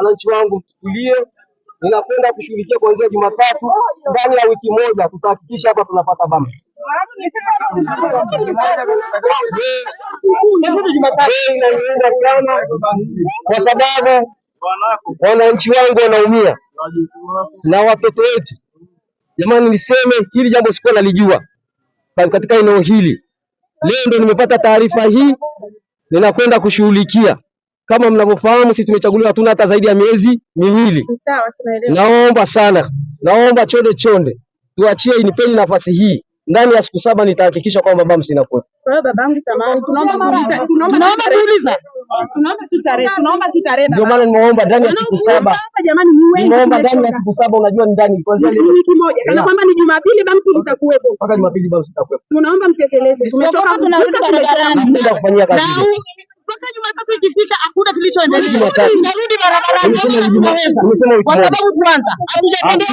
wananchi wangu tutulie, ninakwenda kushughulikia kuanzia Jumatatu. Ndani ya wiki moja tutahakikisha hapa tunapata bumps. Inaniuma sana kwa sababu wananchi wangu wanaumia na watoto wetu. Jamani, niseme hili jambo sikuwa nalijua katika eneo hili. Leo ndio nimepata taarifa hii, ninakwenda kushughulikia. Kama mnavyofahamu, sisi tumechaguliwa hatuna hata zaidi ya miezi miwili. Naomba sana, naomba chonde tuachie, inipeni nafasi hii. Ndani ya siku 7 nitahakikisha kwamba bumps inakuwa. Kwa hiyo babangu samahani, tunaomba tarehe. Ndio maana nimeomba ndani ya siku 7. Nimeomba ndani ya siku 7, unajua ni ndani kuanzia leo wiki moja. Kana kwamba ni Jumapili bumps itakuwepo. Mpaka Jumapili bumps itakuwepo. Tunaomba mtekeleze. Tumetoka tunakwenda kufanyia kazi. Mpaka Jumatatu ikifika hakuna kilichoendelea. Narudi barabarani. Nimesema kwa sababu kwanza hatujapendeza.